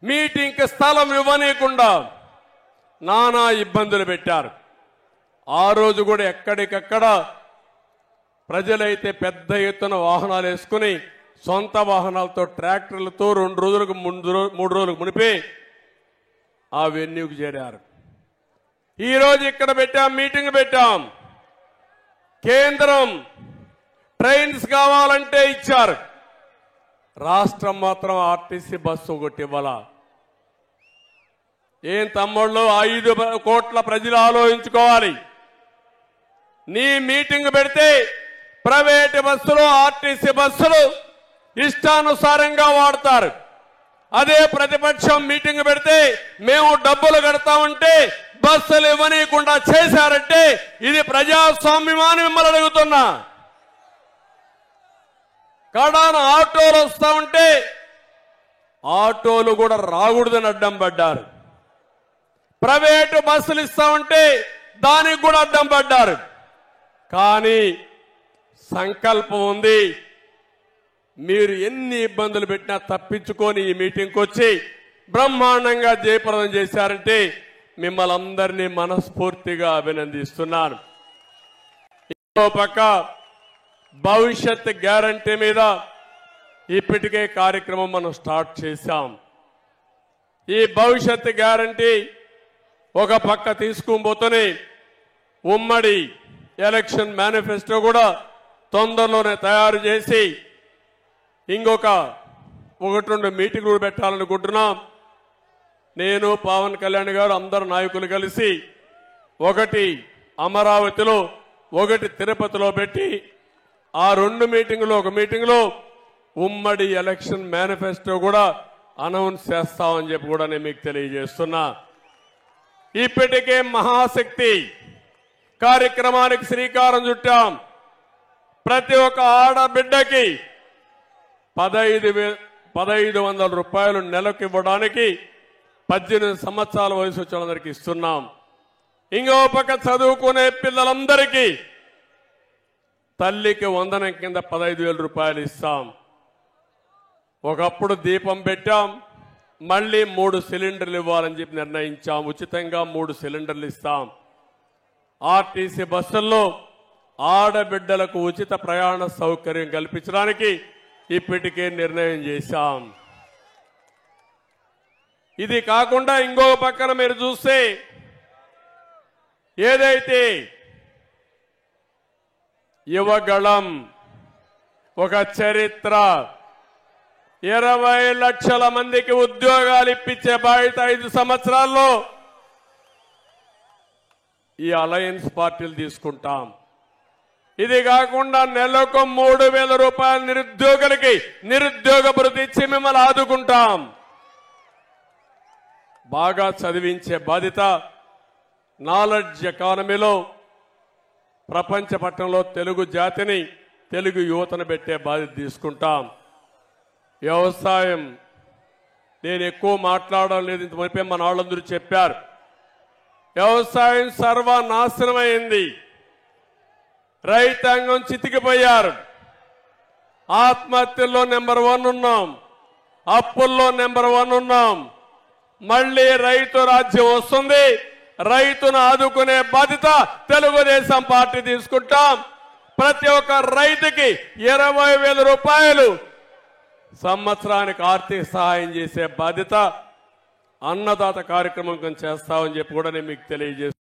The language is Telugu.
మీటింగ్కి స్థలం ఇవ్వనీయకుండా నానా ఇబ్బందులు పెట్టారు. ఆ రోజు కూడా ఎక్కడికక్కడ ప్రజలైతే పెద్ద ఎత్తున వాహనాలు వేసుకుని సొంత వాహనాలతో ట్రాక్టర్లతో 2 రోజులకు 3 రోజులకు మునిపే ఆ వెన్యూకి చేరారు. ఈరోజు ఇక్కడ మీటింగ్ పెట్టాం. కేంద్రం ట్రైన్స్ కావాలంటే ఇచ్చారు, రాష్ట్రం మాత్రం ఆర్టీసీ బస్సు ఒకటి ఇవ్వాల. ఏం తమ్ముళ్ళు, 5 కోట్ల ప్రజలు ఆలోచించుకోవాలి. నీ మీటింగ్ పెడితే ప్రైవేట్ బస్సులు ఆర్టీసీ బస్సులు ఇష్టానుసారంగా వాడతారు. అదే ప్రతిపక్షం మీటింగ్ పెడితే మేము డబ్బులు కడతామంటే బస్సులు ఇవ్వనీయకుండా చేశారంటే ఇది ప్రజాస్వామ్యమని మిమ్మల్ని అడుగుతున్నా. కడాన ఆటోలు వస్తా ఉంటే ఆటోలు కూడా రాకూడదని అడ్డం పడ్డారు. ప్రైవేటు బస్సులు ఇస్తా ఉంటే దానికి కూడా అడ్డం పడ్డారు. కానీ సంకల్పం ఉంది. మీరు ఎన్ని ఇబ్బందులు పెట్టినా తప్పించుకొని ఈ మీటింగ్కి వచ్చి బ్రహ్మాండంగా జయప్రదం చేశారంటే మిమ్మల్ని అందరినీ మనస్ఫూర్తిగా అభినందిస్తున్నాను. ఇంకో పక్క భవిష్యత్ గ్యారంటీ మీద ఇప్పటికే కార్యక్రమం మనం స్టార్ట్ చేశాం. ఈ భవిష్యత్ గ్యారంటీ ఒక పక్క తీసుకుపోతూనే ఉమ్మడి ఎలక్షన్ మేనిఫెస్టో కూడా తొందరలోనే తయారు చేసి ఇంకొక 1-2 మీటింగులు పెట్టాలనుకుంటున్నాం. నేను పవన్ కళ్యాణ్ గారు అందరు నాయకులు కలిసి ఒకటి అమరావతిలో ఒకటి తిరుపతిలో పెట్టి ఆ 2 మీటింగులు ఒక మీటింగులో ఉమ్మడి ఎలక్షన్ మేనిఫెస్టో కూడా అనౌన్స్ చేస్తామని చెప్పి కూడా నేను మీకు తెలియజేస్తున్నా. ఇప్పటికే మహాశక్తి కార్యక్రమానికి శ్రీకారం చుట్టాం. ప్రతి ఒక్క ఆడబిడ్డకి 1,500 రూపాయలు నెలకు ఇవ్వడానికి 18 సంవత్సరాల వయసు వచ్చిన వాళ్ళందరికీ ఇస్తున్నాం. ఇంకో పక్క చదువుకునే పిల్లలందరికీ తల్లికి వందనం కింద 15,000 రూపాయలు ఇస్తాం. ఒకప్పుడు దీపం పెట్టాం, మళ్ళీ 3 సిలిండర్లు ఇవ్వాలని చెప్పి నిర్ణయించాం. ఉచితంగా 3 సిలిండర్లు ఇస్తాం. ఆర్టీసీ బస్సుల్లో ఆడబిడ్డలకు ఉచిత ప్రయాణ సౌకర్యం కల్పించడానికి ఇప్పటికే నిర్ణయం చేశాం. ఇది కాకుండా ఇంకో పక్కన మీరు చూస్తే ఏదైతే యువగళం ఒక చరిత్ర 20 లక్షల మందికి ఉద్యోగాలు ఇప్పించే బాధ్యత 5 సంవత్సరాల్లో ఈ అలయన్స్ పార్టీలు తీసుకుంటాం. ఇది కాకుండా నెలకు 3,000 రూపాయలు నిరుద్యోగులకి నిరుద్యోగ భృతి ఇచ్చి మిమ్మల్ని ఆదుకుంటాం. బాగా చదివించే బాధ్యత నాలెడ్జ్ ఎకానమీలో ప్రపంచ పట్టణంలో తెలుగు జాతిని తెలుగు యువతను పెట్టే బాధ్యత తీసుకుంటాం. వ్యవసాయం నేను ఎక్కువ మాట్లాడడం లేదు, ఇంత మునిపే మన వాళ్ళందరూ చెప్పారు. వ్యవసాయం సర్వనాశనమైంది. రైతాంగం చితికిపోయారు. ఆత్మహత్యల్లో నెంబర్ 1 ఉన్నాం, అప్పుల్లో నెంబర్ 1 ఉన్నాం. మళ్ళీ రైతు రాజ్యం వస్తుంది. రైతును ఆదుకునే బాధ్యత తెలుగుదేశం పార్టీ తీసుకుంటాం. ప్రతి ఒక్క రైతుకి 20,000 రూపాయలు సంవత్సరానికి ఆర్థిక సహాయం చేసే బాధ్యత అన్నదాత కార్యక్రమం చేస్తామని చెప్పి కూడా నేను మీకు తెలియజేస్తాను.